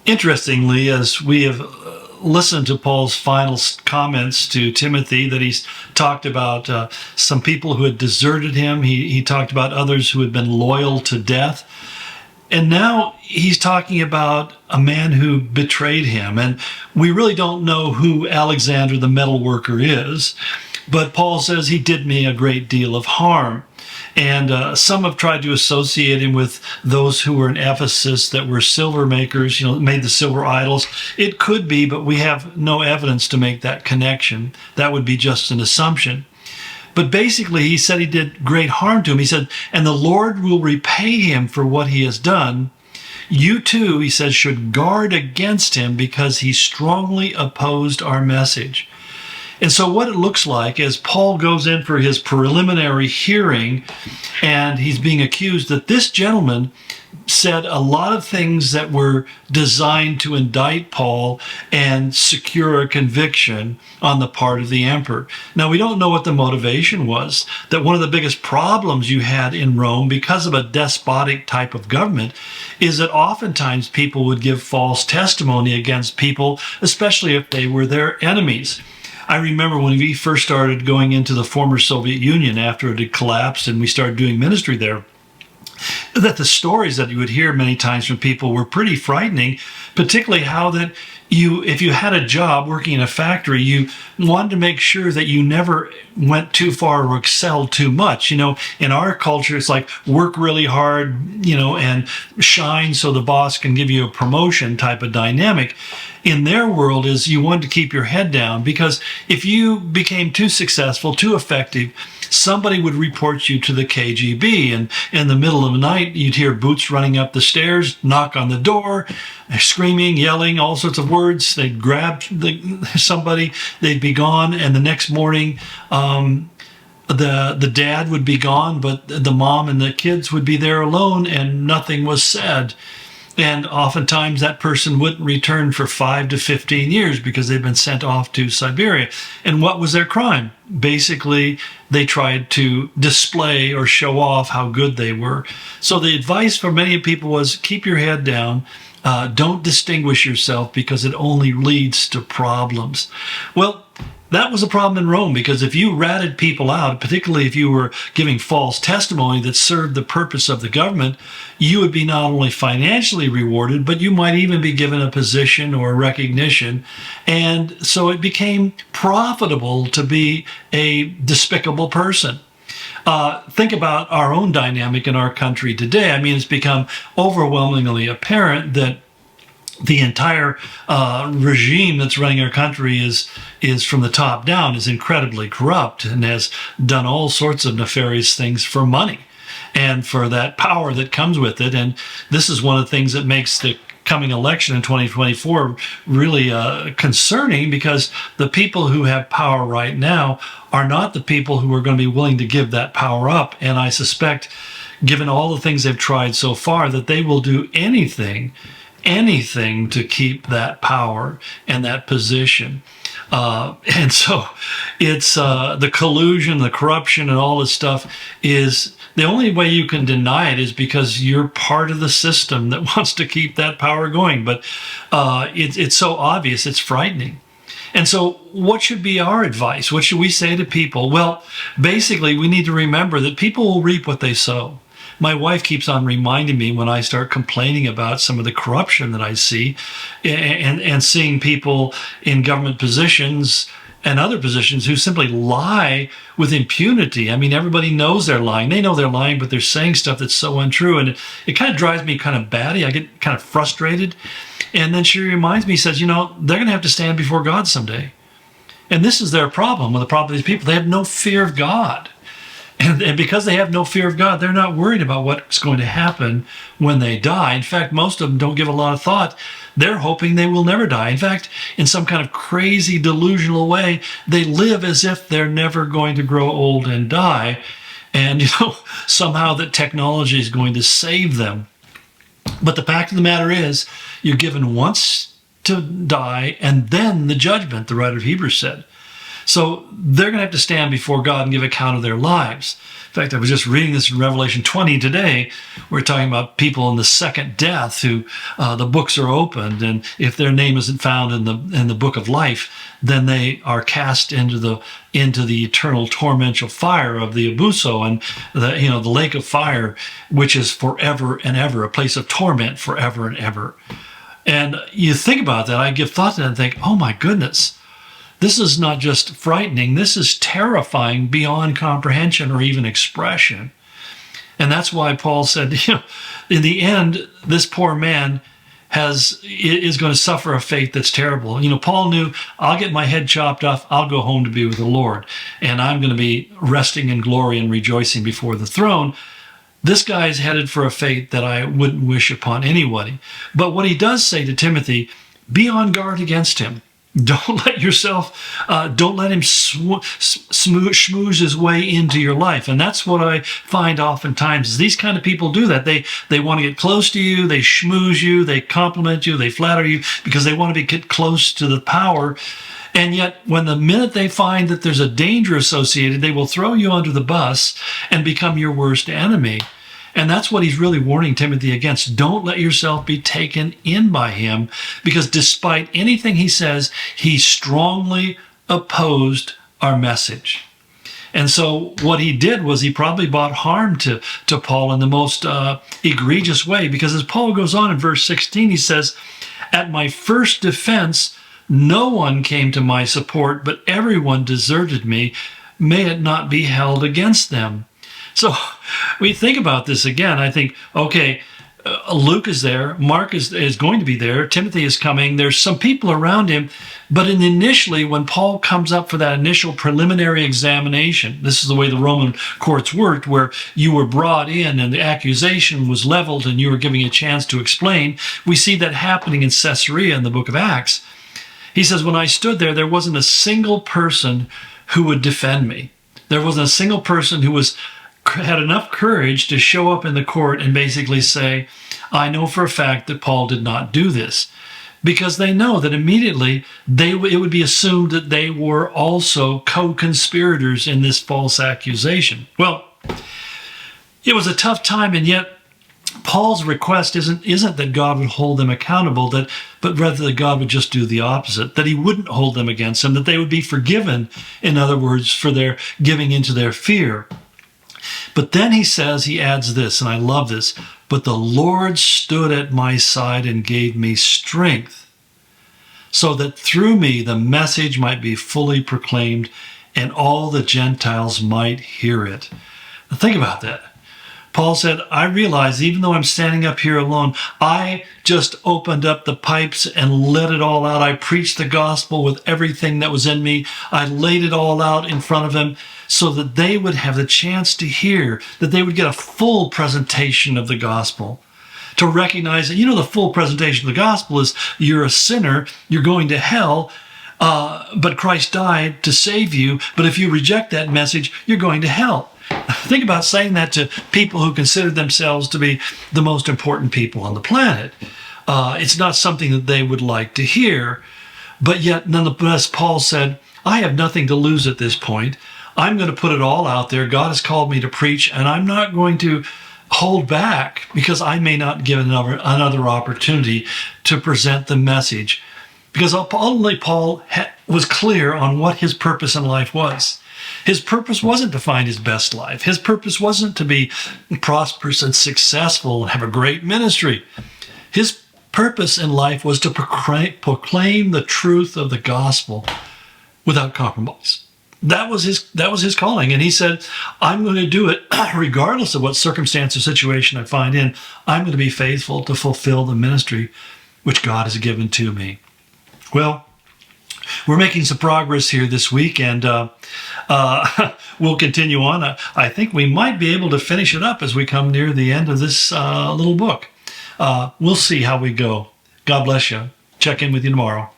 Interestingly, as we have listened to Paul's final comments to Timothy, that he's talked about some people who had deserted him. He talked about others who had been loyal to death. And now he's talking about a man who betrayed him. And we really don't know who Alexander the metal worker is, but Paul says he did me a great deal of harm. And some have tried to associate him with those who were in Ephesus that were silver makers, made the silver idols. It could be, but we have no evidence to make that connection. That would be just an assumption. But basically, he said he did great harm to him. He said, and the Lord will repay him for what he has done. You too, he says, should guard against him because he strongly opposed our message. And so what it looks like as Paul goes in for his preliminary hearing, and he's being accused, that this gentleman said a lot of things that were designed to indict Paul and secure a conviction on the part of the emperor. Now, we don't know what the motivation was. That one of the biggest problems you had in Rome, because of a despotic type of government, is that oftentimes people would give false testimony against people, especially if they were their enemies. I remember when we first started going into the former Soviet Union after it had collapsed and we started doing ministry there, that the stories that you would hear many times from people were pretty frightening, particularly how that if you had a job working in a factory, you wanted to make sure that you never went too far or excelled too much. In our culture, it's like work really hard, and shine so the boss can give you a promotion type of dynamic. In their world is you wanted to keep your head down, because if you became too successful, too effective, somebody would report you to the KGB, and in the middle of the night, you'd hear boots running up the stairs, knock on the door, screaming, yelling, all sorts of words. They'd grab somebody, they'd be gone, and the next morning, the dad would be gone, but the mom and the kids would be there alone, and nothing was said. And oftentimes that person wouldn't return for 5 to 15 years because they'd been sent off to Siberia. And what was their crime? Basically, they tried to display or show off how good they were. So the advice for many people was keep your head down. Don't distinguish yourself because it only leads to problems. Well, that was a problem in Rome, because if you ratted people out, particularly if you were giving false testimony that served the purpose of the government, you would be not only financially rewarded, but you might even be given a position or recognition. And so it became profitable to be a despicable person. Think about our own dynamic in our country today. I mean, it's become overwhelmingly apparent that the entire regime that's running our country is from the top down, is incredibly corrupt and has done all sorts of nefarious things for money and for that power that comes with it. And this is one of the things that makes the coming election in 2024 really concerning, because the people who have power right now are not the people who are going to be willing to give that power up. And I suspect, given all the things they've tried so far, that they will do anything to keep that power and that position. And so it's the collusion, the corruption, and all this stuff is the only way you can deny it is because you're part of the system that wants to keep that power going. But it's so obvious, it's frightening. And so what should be our advice? What should we say to people? Well, basically, we need to remember that people will reap what they sow. My wife keeps on reminding me when I start complaining about some of the corruption that I see and seeing people in government positions and other positions who simply lie with impunity. I mean, everybody knows they're lying. They know they're lying, but they're saying stuff that's so untrue. And it kind of drives me kind of batty. I get kind of frustrated. And then she reminds me, says, they're going to have to stand before God someday. And this is their problem. Well, the problem with these people, they have no fear of God. And because they have no fear of God, they're not worried about what's going to happen when they die. In fact, most of them don't give a lot of thought. They're hoping they will never die. In fact, in some kind of crazy delusional way, they live as if they're never going to grow old and die. And, somehow that technology is going to save them. But the fact of the matter is, you're given once to die and then the judgment, the writer of Hebrews said. So they're going to have to stand before God and give account of their lives. In fact, I was just reading this in Revelation 20 today. We're talking about people in the second death who the books are opened, and if their name isn't found in the book of life, then they are cast into the eternal tormental fire of the abuso, and the lake of fire, which is forever and ever, a place of torment forever and ever. And you think about that, I give thought to that and think, oh my goodness, this is not just frightening, this is terrifying beyond comprehension or even expression. And that's why Paul said, in the end, this poor man is going to suffer a fate that's terrible. Paul knew, I'll get my head chopped off, I'll go home to be with the Lord, and I'm going to be resting in glory and rejoicing before the throne. This guy is headed for a fate that I wouldn't wish upon anybody. But what he does say to Timothy, be on guard against him. Don't let him schmooze his way into your life. And that's what I find oftentimes is these kind of people do that. They want to get close to you, they schmooze you, they compliment you, they flatter you because they want to get close to the power. And yet, when the minute they find that there's a danger associated, they will throw you under the bus and become your worst enemy. And that's what he's really warning Timothy against. Don't let yourself be taken in by him, because despite anything he says, he strongly opposed our message. And so what he did was he probably brought harm to Paul in the most egregious way, because as Paul goes on in verse 16, he says, at my first defense, no one came to my support, but everyone deserted me. May it not be held against them. So we think about this again. I think, okay, Luke is there. Mark is going to be there. Timothy is coming. There's some people around him. But initially, when Paul comes up for that initial preliminary examination, this is the way the Roman courts worked, where you were brought in and the accusation was leveled and you were given a chance to explain. We see that happening in Caesarea in the book of Acts. He says, when I stood there wasn't a single person who would defend me. There wasn't a single person who had enough courage to show up in the court and basically say, I know for a fact that Paul did not do this. Because they know that immediately it would be assumed that they were also co-conspirators in this false accusation. Well, it was a tough time, and yet Paul's request isn't that God would hold them accountable, but rather that God would just do the opposite, that he wouldn't hold them against him, that they would be forgiven, in other words, for their giving into their fear. But then he adds this, and I love this, but the Lord stood at my side and gave me strength, so that through me the message might be fully proclaimed and all the Gentiles might hear it. Now think about that. Paul said, I realize even though I'm standing up here alone, I just opened up the pipes and let it all out. I preached the gospel with everything that was in me. I laid it all out in front of them so that they would have the chance to hear, that they would get a full presentation of the gospel. To recognize that, the full presentation of the gospel is you're a sinner, you're going to hell, but Christ died to save you. But if you reject that message, you're going to hell. Think about saying that to people who consider themselves to be the most important people on the planet. It's not something that they would like to hear. But yet, nonetheless, Paul said, I have nothing to lose at this point. I'm going to put it all out there. God has called me to preach, and I'm not going to hold back because I may not give another opportunity to present the message. Because ultimately, Paul was clear on what his purpose in life was. His purpose wasn't to find his best life. His purpose wasn't to be prosperous and successful and have a great ministry. His purpose in life was to proclaim the truth of the gospel without compromise. That was his calling. And he said, I'm going to do it regardless of what circumstance or situation I find in. I'm going to be faithful to fulfill the ministry which God has given to me. Well, we're making some progress here this week, and we'll continue on. I think we might be able to finish it up as we come near the end of this little book. We'll see how we go. God bless you. Check in with you tomorrow.